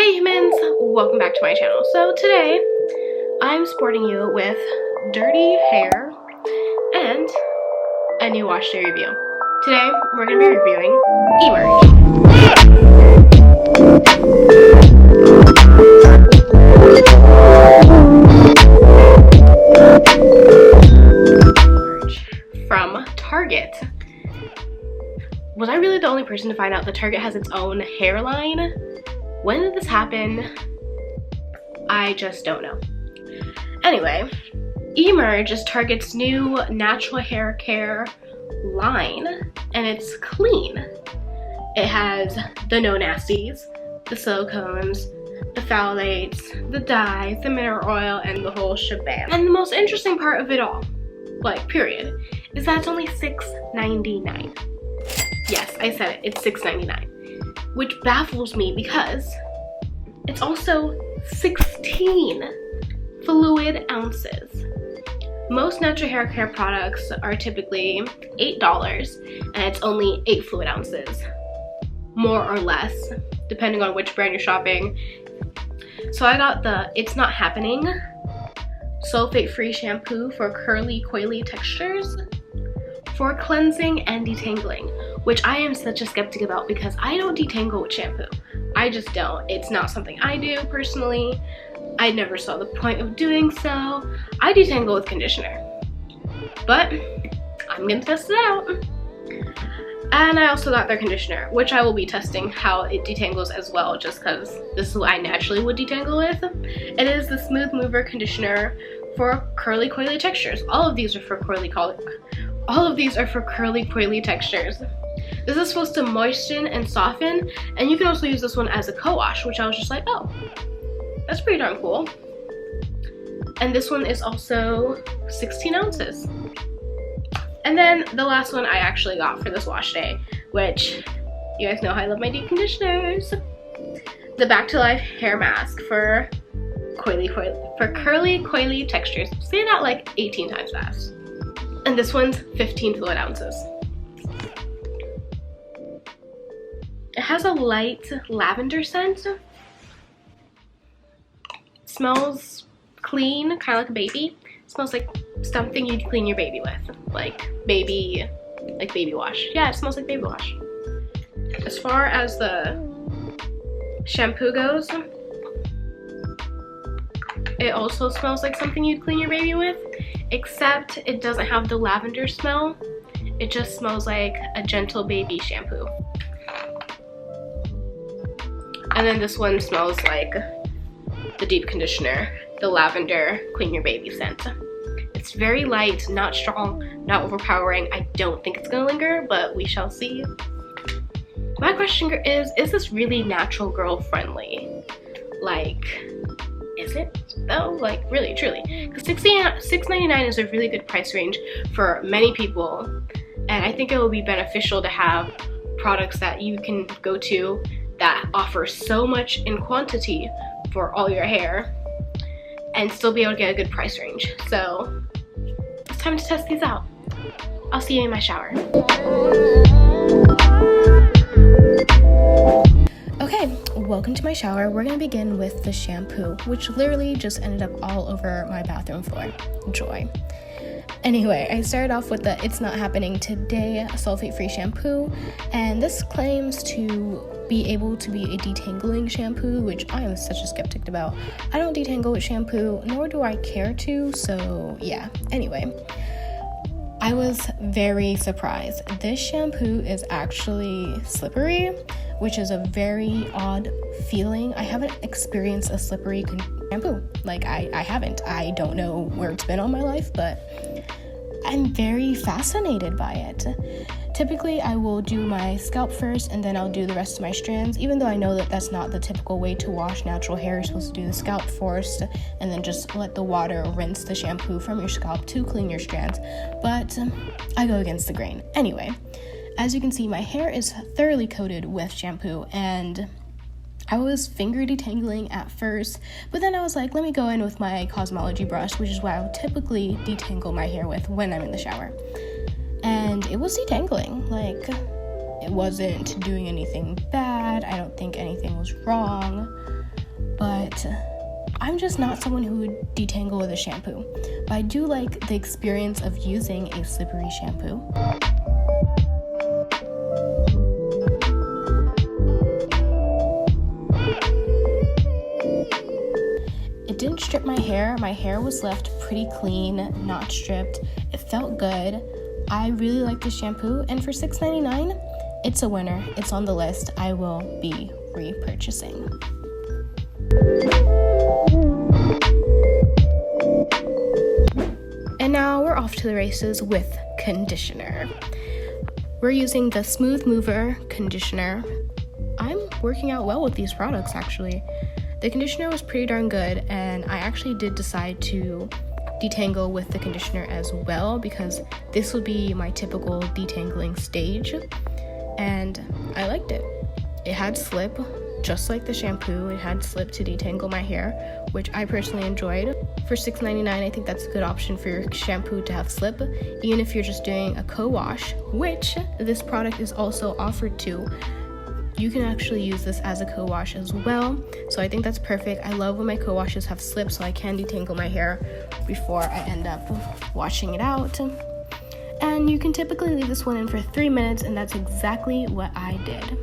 Hey humans, welcome back to my channel. So today, I'm sporting you with dirty hair and a new wash day review. Today, we're going to be reviewing Emerge. From Target. Was I really the only person to find out that Target has its own hairline? When did this happen? I just don't know. Anyway, Emerge is Target's new natural hair care line, and it's clean. It has the no nasties, the silicones, the phthalates, the dyes, the mineral oil, and the whole shebang. And the most interesting part of it all, like period, is that it's only $6.99. Yes, I said it, it's $6.99, which baffles me because it's also 16 fluid ounces. Most natural hair care products are typically $8 and it's only 8 fluid ounces, more or less, depending on which brand you're shopping. So I got the It's Not Happening sulfate-free shampoo for curly, coily textures for cleansing and detangling, which I am such a skeptic about because I don't detangle with shampoo. I just don't. It's not something I do personally. I never saw the point of doing so. I detangle with conditioner, but I'm gonna test it out. And I also got their conditioner, which I will be testing how it detangles as well, just because this is what I naturally would detangle with. It is the Smooth Mover conditioner for curly, coily textures. All of these are for curly, coily textures. This is supposed to moisten and soften, and you can also use this one as a co-wash, which I was just like, oh, that's pretty darn cool. And this one is also 16 ounces. And then the last one I actually got for this wash day, which you guys know how I love my deep conditioners. The Back to Life hair mask for curly, coily textures. Say that like 18 times fast. And this one's 15 fluid ounces. It has a light lavender scent. Smells clean, kind of like a baby. It smells like something you'd clean your baby with, like baby wash. Yeah, it smells like baby wash. As far as the shampoo goes, it also smells like something you'd clean your baby with, except it doesn't have the lavender smell. It just smells like a gentle baby shampoo. And then this one smells like the deep conditioner, the lavender clean your baby scent. It's very light, not strong, not overpowering. I don't think it's gonna linger, but we shall see. My question is this really natural girl friendly? Like, is it though? Like, really, truly? Because $6.99 is a really good price range for many people, and I think it will be beneficial to have products that you can go to that offer so much in quantity for all your hair and still be able to get a good price range. So it's time to test these out. I'll see you in my shower. Okay, welcome to my shower. We're gonna begin with the shampoo, which literally just ended up all over my bathroom floor. Joy. Anyway, I started off with the It's Not Happening Today sulfate-free shampoo, and this claims to be able to be a detangling shampoo, which I am such a skeptic about. I don't detangle with shampoo, nor do I care to, so yeah. Anyway, I was very surprised. This shampoo is actually slippery, which is a very odd feeling. I haven't experienced a slippery shampoo. Like, I haven't. I don't know where it's been all my life, but I'm very fascinated by it. Typically, I will do my scalp first and then I'll do the rest of my strands, even though I know that that's not the typical way to wash natural hair. You're supposed to do the scalp first and then just let the water rinse the shampoo from your scalp to clean your strands, but I go against the grain. Anyway, as you can see, my hair is thoroughly coated with shampoo, and I was finger detangling at first, but then I was like, let me go in with my cosmology brush, which is what I would typically detangle my hair with when I'm in the shower. And it was detangling. Like, it wasn't doing anything bad. I don't think anything was wrong. but I'm just not someone who would detangle with a shampoo. But I do like the experience of using a slippery shampoo. It didn't strip my hair. My hair was left pretty clean, not stripped. It felt good. I really like this shampoo, and for $6.99, it's a winner. It's on the list. I will be repurchasing. And now we're off to the races with conditioner. We're using the Smooth Mover conditioner. I'm working out well with these products, actually. The conditioner was pretty darn good, and I actually did decide to detangle with the conditioner as well, because this would be my typical detangling stage, and I liked it. It had slip, just like the shampoo. It had slip to detangle my hair, which I personally enjoyed. For $6.99, I think that's a good option for your shampoo to have slip, even if you're just doing a co-wash, which this product is also offered to. You can actually use this as a co-wash as well, so I think that's perfect. I love when my co-washes have slip, so I can detangle my hair before I end up washing it out. And you can typically leave this one in for 3 minutes, and that's exactly what I did.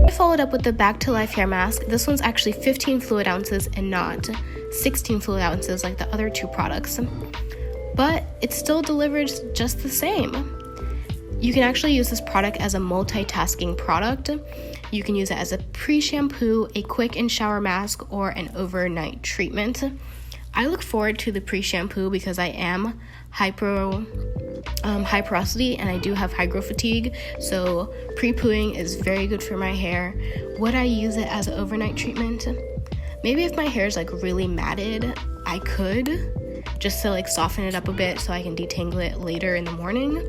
I followed up with the Back to Life hair mask. This one's actually 15 fluid ounces and not 16 fluid ounces like the other two products, but it still delivers just the same. You can actually use this product as a multitasking product. You can use it as a pre-shampoo, a quick in-shower mask, or an overnight treatment. I look forward to the pre-shampoo because I am high porosity and I do have hydro fatigue, so pre-pooing is very good for my hair. Would I use it as an overnight treatment? Maybe if my hair is like really matted, I could, just to like soften it up a bit so I can detangle it later in the morning.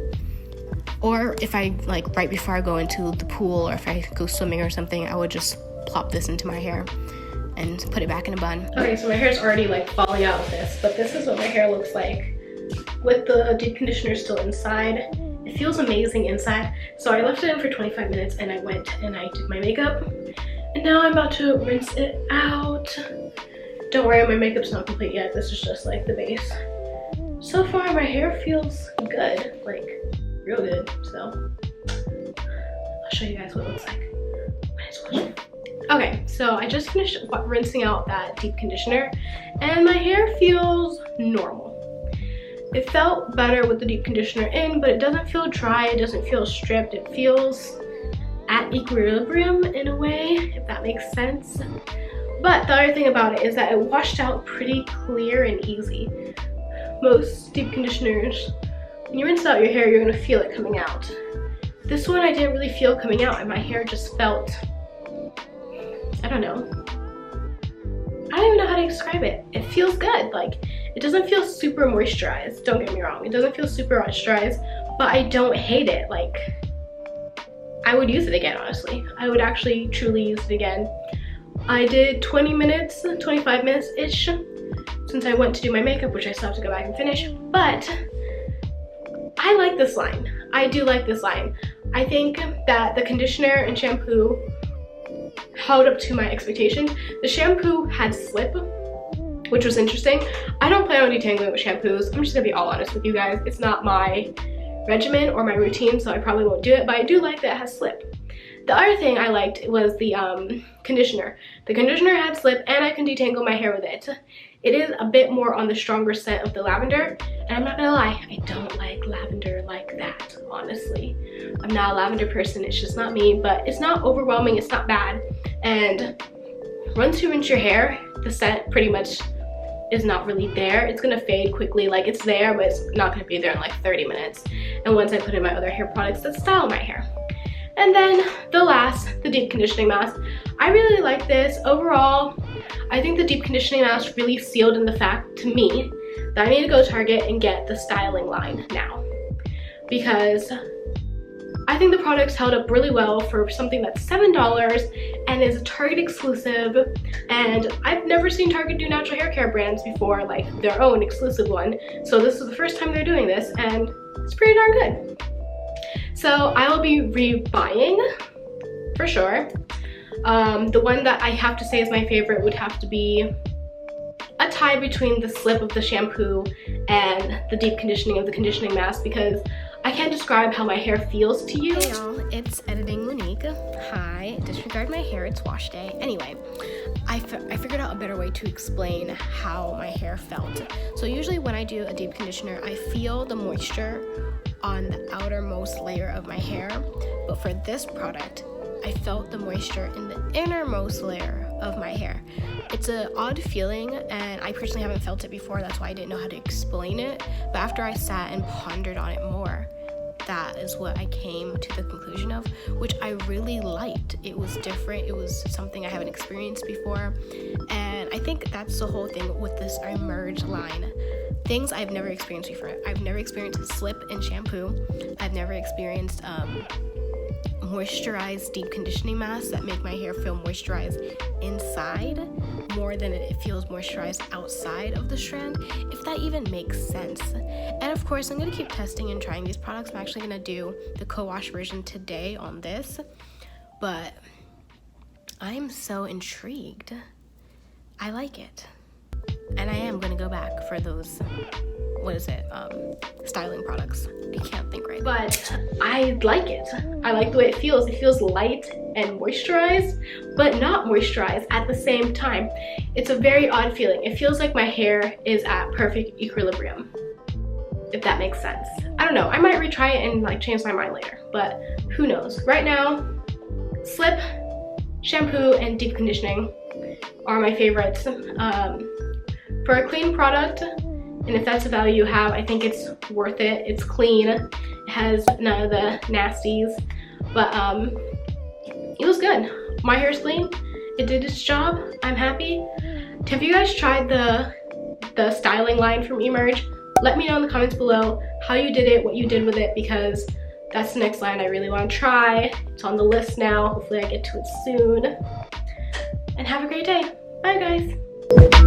Or if I like right before I go into the pool, or if I go swimming or something, I would just plop this into my hair and put it back in a bun. Okay, so my hair's already like falling out with this, but this is what my hair looks like with the deep conditioner still inside. It feels amazing inside. So I left it in for 25 minutes and I went and I did my makeup. And now I'm about to rinse it out. Don't worry, my makeup's not complete yet. This is just like the base. So far, my hair feels good, like real good. So I'll show you guys what it looks like when it's washed. Okay, so I just finished rinsing out that deep conditioner and my hair feels normal. It felt better with the deep conditioner in, but it doesn't feel dry, it doesn't feel stripped. It feels at equilibrium in a way, if that makes sense. But the other thing about it is that it washed out pretty clear and easy. Most deep conditioners, when you rinse out your hair, you're gonna feel it coming out. This one I didn't really feel coming out, and my hair just felt, I don't know. I don't even know how to describe it. It feels good. Like, it doesn't feel super moisturized, don't get me wrong. It doesn't feel super moisturized, but I don't hate it. Like, I would use it again, honestly. I would actually truly use it again. I did 20 minutes, 25 minutes-ish since I went to do my makeup, which I still have to go back and finish, but I like this line. I do like this line. I think that the conditioner and shampoo held up to my expectations. The shampoo had slip, which was interesting. I don't plan on detangling with shampoos. I'm just gonna be all honest with you guys. It's not my regimen or my routine, so I probably won't do it, but I do like that it has slip. The other thing I liked was the conditioner. The conditioner had slip and I can detangle my hair with it. It is a bit more on the stronger scent of the lavender, and I'm not gonna lie, I don't like lavender like that, honestly. I'm not a lavender person, it's just not me, but it's not overwhelming, it's not bad. And once you rinse your hair, the scent pretty much is not really there. It's gonna fade quickly, like it's there, but it's not gonna be there in like 30 minutes. And once I put in my other hair products that style my hair. And then the deep conditioning mask. I really like this. Overall, I think the deep conditioning mask really sealed in the fact to me that I need to go to Target and get the styling line now. Because I think the products held up really well for something that's $7 and is a Target exclusive, and I've never seen Target do natural hair care brands before, like their own exclusive one. So this is the first time they're doing this, and it's pretty darn good. So I will be rebuying for sure. The one that I have to say is my favorite would have to be a tie between the slip of the shampoo and the deep conditioning of the conditioning mask, because I can't describe how my hair feels to you. Hey y'all, it's Editing Monique. Hi, disregard my hair, it's wash day. Anyway, I figured out a better way to explain how my hair felt. So usually when I do a deep conditioner, I feel the moisture on the outermost layer of my hair, but for this product, I felt the moisture in the innermost layer of my hair. It's an odd feeling, and I personally haven't felt it before. That's why I didn't know how to explain it. But after I sat and pondered on it more, that is what I came to the conclusion of, which I really liked. It was different. It was something I haven't experienced before. And I think that's the whole thing with this Emerge line. Things I've never experienced before. I've never experienced slip in shampoo. I've never experienced moisturized deep conditioning masks that make my hair feel moisturized inside more than it feels moisturized outside of the strand, if that even makes sense. And of course, I'm going to keep testing and trying these products. I'm actually going to do the co-wash version today on this, but I'm so intrigued. I like it, and I am going to go back for those, what is it, styling products. I can't think right. But I like it. I like the way it feels. It feels light and moisturized, but not moisturized at the same time. It's a very odd feeling. It feels like my hair is at perfect equilibrium, if that makes sense. I don't know. I might retry it and like change my mind later, but who knows. Right now, slip, shampoo, and deep conditioning are my favorites. For a clean product, and if that's the value you have, I think it's worth it. It's clean. It has none of the nasties, but it was good. My hair's clean. It did its job. I'm happy. Have you guys tried the styling line from Emerge? Let me know in the comments below how you did it, what you did with it, because that's the next line I really want to try. It's on the list now. Hopefully I get to it soon. And have a great day. Bye guys.